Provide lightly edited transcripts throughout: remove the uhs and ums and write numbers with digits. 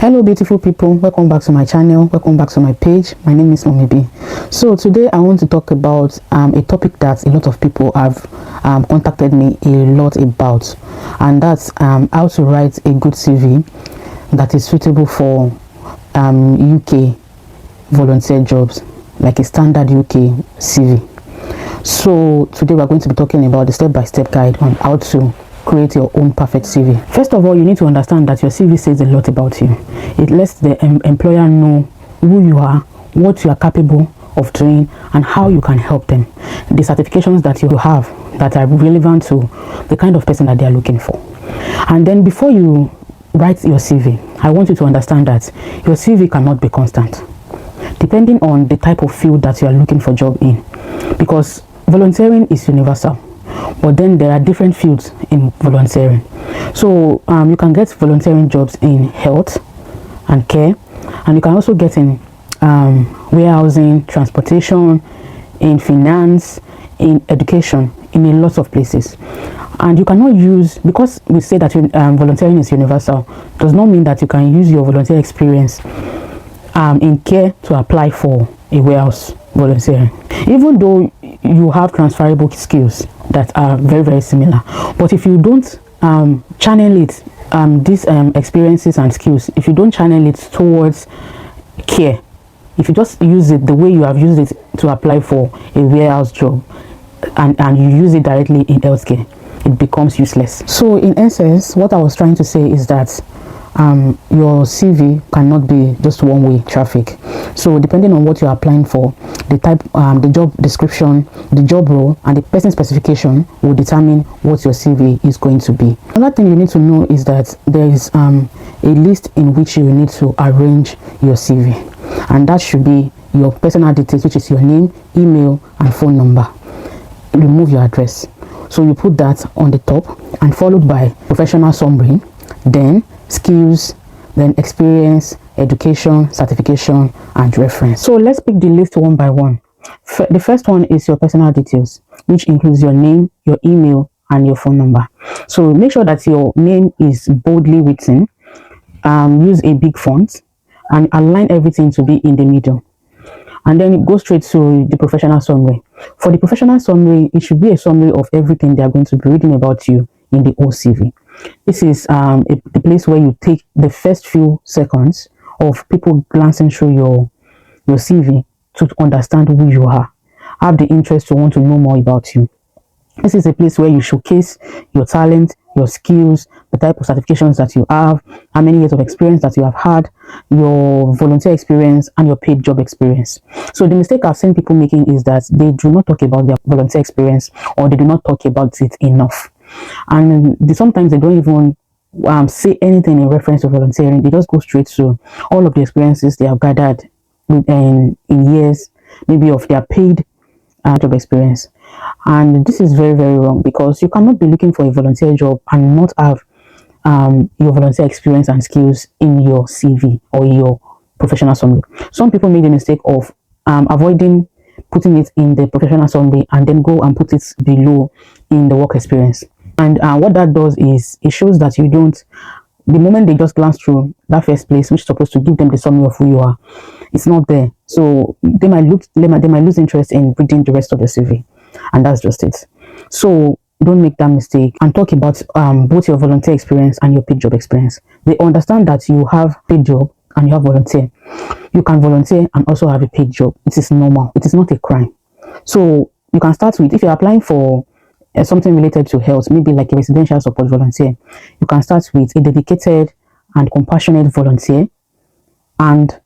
Hello beautiful people, welcome back to my channel, welcome back to my page. My name is Mommy B. So today I want to talk about a topic that a lot of people have contacted me a lot about, and that's how to write a good CV that is suitable for UK volunteer jobs, like a standard UK CV. So today we're going to be talking about the step-by-step guide on how to create your own perfect CV. First of all, you need to understand that your CV says a lot about you. It lets the employer know who you are, what you are capable of doing, and how you can help them. The certifications that you have that are relevant to the kind of person that they are looking for. And then before you write your CV, I want you to understand that your CV cannot be constant, depending on the type of field that you are looking for job in, because volunteering is universal. But then there are different fields in volunteering. So you can get volunteering jobs in health and care, and you can also get in warehousing, transportation, in finance, in education, in a lot of places. And you cannot use, because we say that volunteering is universal, does not mean that you can use your volunteer experience in care to apply for a warehouse volunteering, even though you have transferable skills that are very similar. But if you don't channel it, these experiences and skills, if you don't channel it towards care, if you just use it the way you have used it to apply for a warehouse job, and you use it directly in healthcare, it becomes useless. So in essence, what I was trying to say is that your CV cannot be just one-way traffic. So depending on what you're applying for, the type, the job description, the job role, and the person specification will determine what your CV is going to be. Another thing you need to know is that there is a list in which you need to arrange your CV, and that should be your personal details, which is your name, email, and phone number. Remove your address. So you put that on the top, and followed by professional summary, then skills, then experience, education, certification, and reference. So let's pick the list one by one. The first one is your personal details, which includes your name, your email, and your phone number. So make sure that your name is boldly written, use a big font, and align everything to be in the middle. And then go straight to the professional summary. For the professional summary, it should be a summary of everything they are going to be reading about you in the whole CV. This is the place where you take the first few seconds of people glancing through your CV to understand who you are, have the interest to want to know more about you. This is a place where you showcase your talent, your skills, the type of certifications that you have, how many years of experience that you have had, your volunteer experience, and your paid job experience. So the mistake I've seen people making is that they do not talk about their volunteer experience, or they do not talk about it enough. And sometimes they don't even say anything in reference to volunteering. They just go straight to all of the experiences they have gathered in years, maybe of their paid job experience. And this is very wrong, because you cannot be looking for a volunteer job and not have your volunteer experience and skills in your CV or your professional summary. Some people make the mistake of avoiding putting it in the professional summary and then go and put it below in the work experience. And what that does is it shows that you don't, the moment they just glance through that first place, which is supposed to give them the summary of who you are, it's not there. So they might lose interest in reading the rest of the CV, and that's just it. So don't make that mistake, and talk about both your volunteer experience and your paid job experience. They understand that you have paid job and you have volunteer. You can volunteer and also have a paid job. It is normal. It is not a crime. So you can start with, if you're applying for something related to health, maybe like a residential support volunteer, you can start with a dedicated and compassionate volunteer, and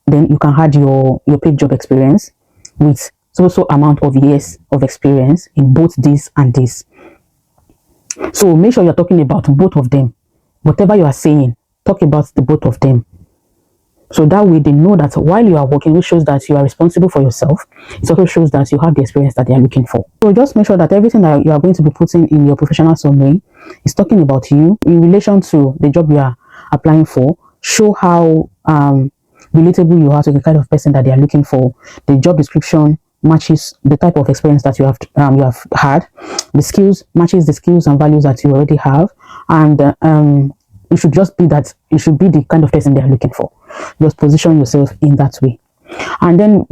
then you can add your paid job experience with so amount of years of experience in both this and this. So make sure you're talking about both of them. Whatever you are saying, talk about the both of them. So that way they know that while you are working, which shows that you are responsible for yourself, it also shows that you have the experience that they are looking for. So just make sure that everything that you are going to be putting in your professional summary is talking about you in relation to the job you are applying for. Show how relatable you are to the kind of person that they are looking for. The job description matches the type of experience that you have had. The skills matches the skills and values that you already have, and it should just be that you should be the kind of person they are looking for. Just position yourself in that way. And then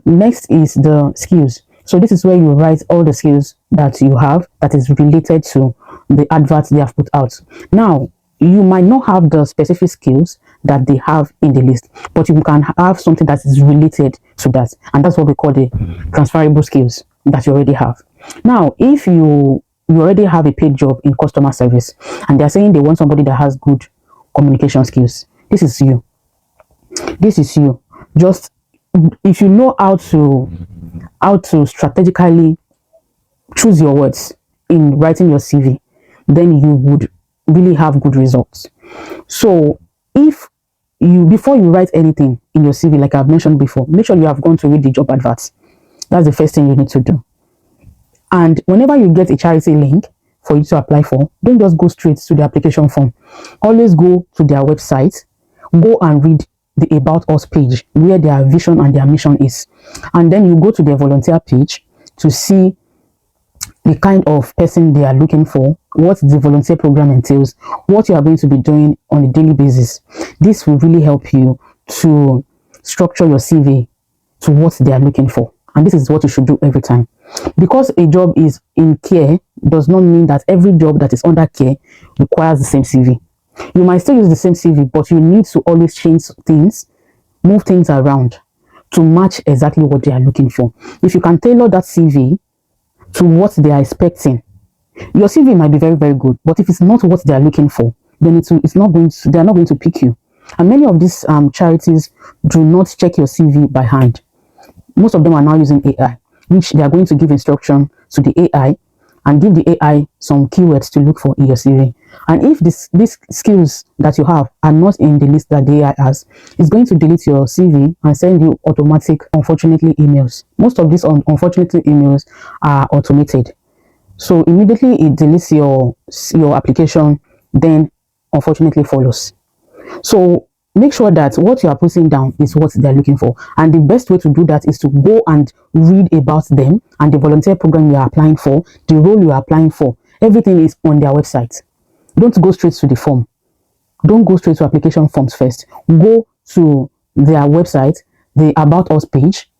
next is the skills. So this is where you write all the skills that you have that is related to the adverts they have put out. Now, you might not have the specific skills that they have in the list, but you can have something that is related to that, and that's what we call the transferable skills that you already have. Now, if you already have a paid job in customer service and they're saying they want somebody that has good communication skills, this is you. This is you. Just if you know how to strategically choose your words in writing your CV, then you would really have good results. So if you, before you write anything in your CV, like I've mentioned before, make sure you have gone to read the job adverts. That's the first thing you need to do. And whenever you get a charity link for you to apply for, don't just go straight to the application form. Always go to their website, go and read the About Us page where their vision and their mission is. And then you go to their volunteer page to see the kind of person they are looking for, what the volunteer program entails, what you are going to be doing on a daily basis. This will really help you to structure your CV to what they are looking for. And this is what you should do every time. Because a job is in care does not mean that every job that is under care requires the same CV. You might still use the same CV, but you need to always change things, move things around to match exactly what they are looking for. If you can tailor that CV to what they are expecting, your CV might be very, very good, but if it's not what they are looking for, then they are not going to pick you. And many of these charities do not check your CV by hand. Most of them are now using AI, which they are going to give instruction to the AI and give the AI some keywords to look for in your CV. And if these skills that you have are not in the list that the AI has, it's going to delete your CV and send you automatic, unfortunately, emails. Most of these unfortunately emails are automated. So immediately it deletes your application, then unfortunately follows. So make sure that what you are putting down is what they're looking for. And the best way to do that is to go and read about them and the volunteer program you are applying for, the role you are applying for. Everything is on their website. Don't go straight to the form. Don't go straight to application forms first. Go to their website, the About Us page,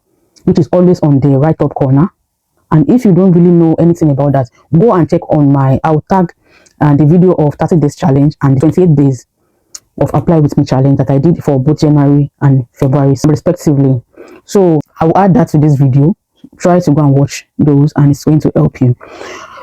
which is always on the right top corner. And if you don't really know anything about that, go and check on I'll tag the video of 30 days challenge and 28 days of Apply With Me challenge that I did for both January and February respectively. So I will add that to this video. Try to go and watch those and it's going to help you.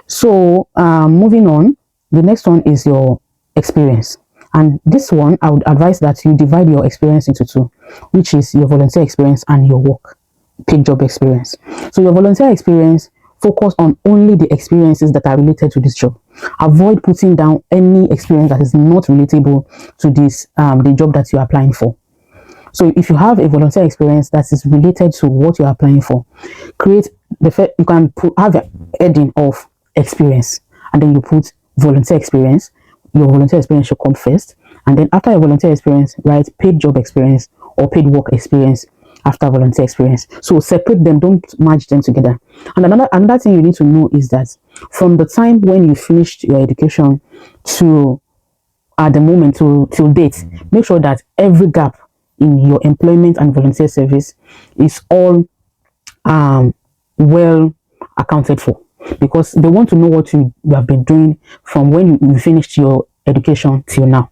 So moving on, the next one is your experience. And this one, I would advise that you divide your experience into two, which is your volunteer experience and your work, paid job experience. So your volunteer experience, focus on only the experiences that are related to this job. Avoid putting down any experience that is not relatable to this the job that you are applying for. So if you have a volunteer experience that is related to what you are applying for, you can have a heading of experience, and then you put volunteer experience. Your volunteer experience should come first, and then after your volunteer experience, write paid job experience or paid work experience after volunteer experience. So separate them, don't merge them together. And another thing you need to know is that from the time when you finished your education to at the moment till date, make sure that every gap in your employment and volunteer service is all well accounted for, because they want to know what you have been doing from when you finished your education till now.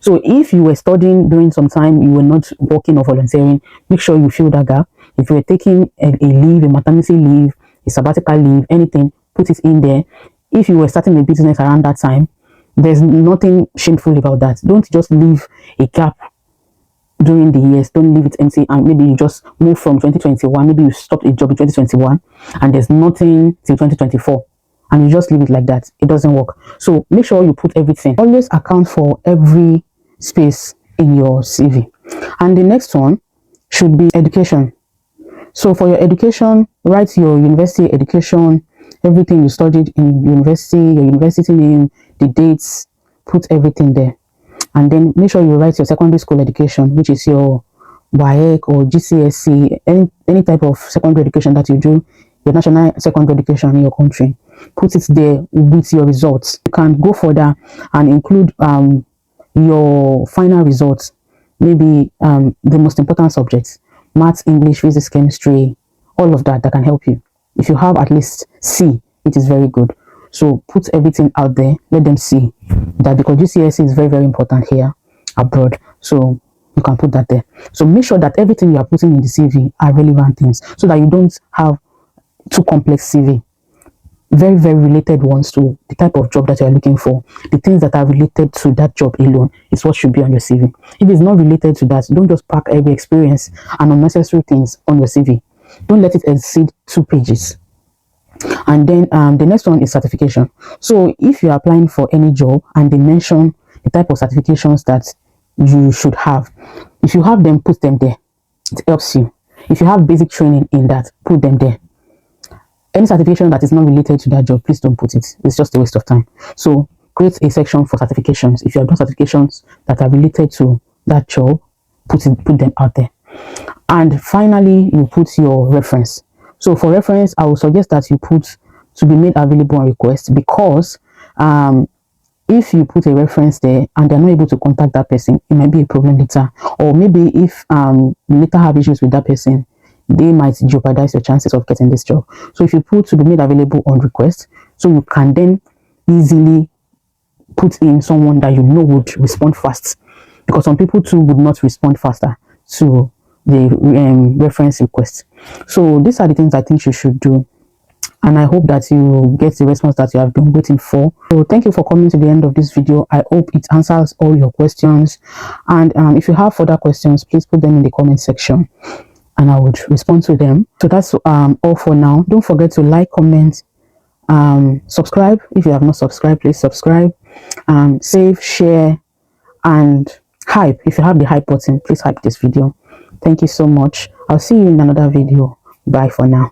So if you were studying during some time, you were not working or volunteering, make sure you fill that gap. If you were taking a leave, a maternity leave, a sabbatical leave, anything, put it in there. If you were starting a business around that time, there's nothing shameful about that. Don't just leave a gap during the years. Don't leave it empty and maybe you just move from 2021, maybe you stopped a job in 2021 and there's nothing till 2024 and you just leave it like that. It doesn't work. So make sure you put everything. Always account for every space in your CV. And the next one should be education. So for your education, write your university education, everything you studied in university, your university name, the dates, put everything there. And then make sure you write your secondary school education, which is your WAEC or GCSE, any type of secondary education that you do, your national secondary education in your country. Put it there with your results. You can go further and include your final results, maybe the most important subjects, maths, English, physics, chemistry, all of that can help you. If you have at least C, it is very good. So put everything out there, let them see that, because GCSE is very, very important here abroad. So you can put that there. So make sure that everything you are putting in the CV are relevant things, so that you don't have too complex CV. Very, very related ones to the type of job that you are looking for. The things that are related to that job alone is what should be on your CV. If it's not related to that, don't just pack every experience and unnecessary things on your CV. Don't let it exceed 2 pages. And then the next one is certification. So if you are applying for any job and they mention the type of certifications that you should have, if you have them, put them there. It helps you. If you have basic training in that, put them there. Any certification that is not related to that job, please don't put it. It's just a waste of time. So create a section for certifications. If you have done certifications that are related to that job, put them out there. And finally, you put your reference. So for reference, I would suggest that you put to be made available on request, because if you put a reference there and they're not able to contact that person, it might be a problem later. Or maybe if you later have issues with that person, they might jeopardize your chances of getting this job. So if you put to be made available on request, so you can then easily put in someone that you know would respond fast, because some people too would not respond faster to the reference request. So these are the things I think you should do, and I hope that you get the response that you have been waiting for. So thank you for coming to the end of this video. I hope it answers all your questions, and if you have further questions, please put them in the comment section and I would respond to them. So that's all for now. Don't forget to like, comment, subscribe. If you have not subscribed, please subscribe, save, share, and hype. If you have the hype button, please hype this video. Thank you so much. I'll see you in another video. Bye for now.